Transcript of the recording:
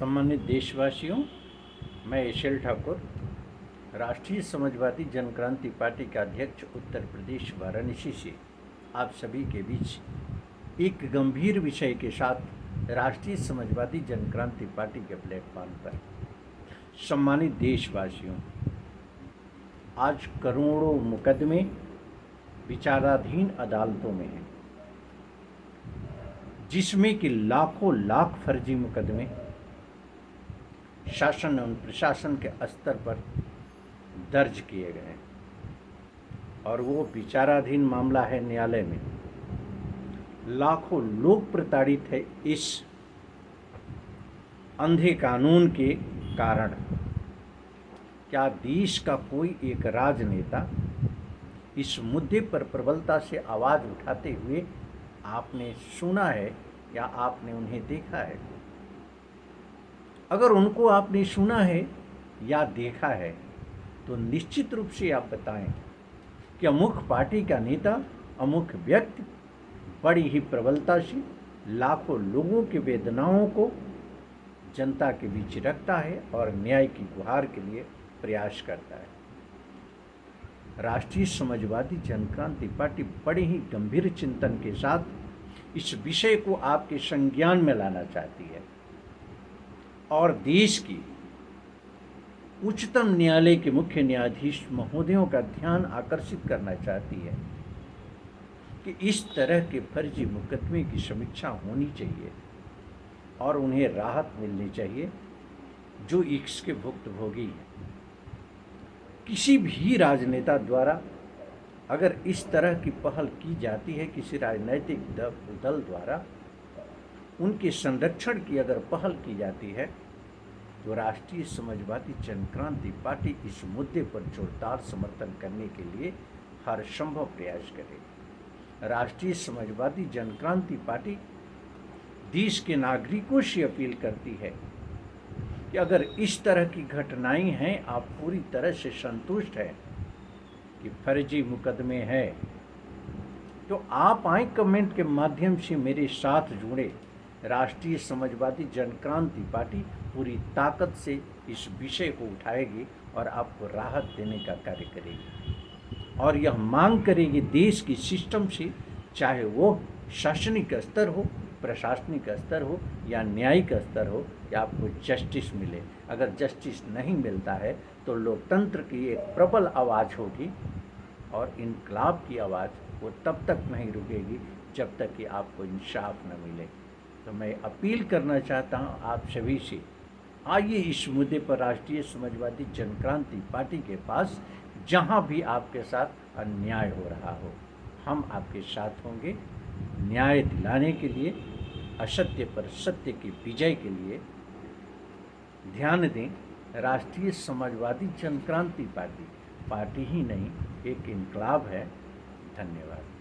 सम्मानित देशवासियों, मैं एशेल ठाकुर, राष्ट्रीय समाजवादी जनक्रांति पार्टी का अध्यक्ष उत्तर प्रदेश वाराणसी से आप सभी के बीच एक गंभीर विषय के साथ राष्ट्रीय समाजवादी जनक्रांति पार्टी के प्लेटफॉर्म पर। सम्मानित देशवासियों, आज करोड़ों मुकदमे विचाराधीन अदालतों में हैं, जिसमें कि लाखों लाख फर्जी मुकदमे शासन एवं प्रशासन के स्तर पर दर्ज किए गए हैं और वो विचाराधीन मामला है न्यायालय में। लाखों लोग प्रताड़ित है इस अंधे कानून के कारण। क्या देश का कोई एक राजनेता इस मुद्दे पर प्रबलता से आवाज़ उठाते हुए आपने सुना है या आपने उन्हें देखा है? अगर उनको आपने सुना है या देखा है तो निश्चित रूप से आप बताएं कि अमुक पार्टी का नेता, अमुक व्यक्ति बड़ी ही प्रबलता से लाखों लोगों की वेदनाओं को जनता के बीच रखता है और न्याय की गुहार के लिए प्रयास करता है। राष्ट्रीय समाजवादी जनक्रांति पार्टी बड़े ही गंभीर चिंतन के साथ इस विषय को आपके संज्ञान में लाना चाहती है और देश की उच्चतम न्यायालय के मुख्य न्यायाधीश महोदयों का ध्यान आकर्षित करना चाहती है कि इस तरह के फर्जी मुकदमे की समीक्षा होनी चाहिए और उन्हें राहत मिलनी चाहिए जो इसके भुक्तभोगी हैं। किसी भी राजनेता द्वारा अगर इस तरह की पहल की जाती है, किसी राजनीतिक दल द्वारा उनके संरक्षण की अगर पहल की जाती है, तो राष्ट्रीय समाजवादी जनक्रांति पार्टी इस मुद्दे पर जोरदार समर्थन करने के लिए हर संभव प्रयास करेगी। राष्ट्रीय समाजवादी जनक्रांति पार्टी देश के नागरिकों से अपील करती है कि अगर इस तरह की घटनाएं हैं, आप पूरी तरह से संतुष्ट हैं कि फर्जी मुकदमे हैं, तो आप आए कमेंट के माध्यम से मेरे साथ जुड़े। राष्ट्रीय समाजवादी जनक्रांति पार्टी पूरी ताकत से इस विषय को उठाएगी और आपको राहत देने का कार्य करेगी और यह मांग करेगी देश की सिस्टम से, चाहे वो शासनिक स्तर हो, प्रशासनिक स्तर हो या न्यायिक स्तर हो, कि आपको जस्टिस मिले। अगर जस्टिस नहीं मिलता है तो लोकतंत्र की एक प्रबल आवाज़ होगी और इनकलाब की आवाज़ वो तब तक नहीं रुकेगी जब तक कि आपको इंसाफ न मिले। तो मैं अपील करना चाहता हूँ आप सभी से, आइए इस मुद्दे पर राष्ट्रीय समाजवादी जनक्रांति पार्टी के पास, जहाँ भी आपके साथ अन्याय हो रहा हो, हम आपके साथ होंगे न्याय दिलाने के लिए, असत्य पर सत्य की विजय के लिए। ध्यान दें, राष्ट्रीय समाजवादी जनक्रांति पार्टी ही नहीं, एक इनकलाब है। धन्यवाद।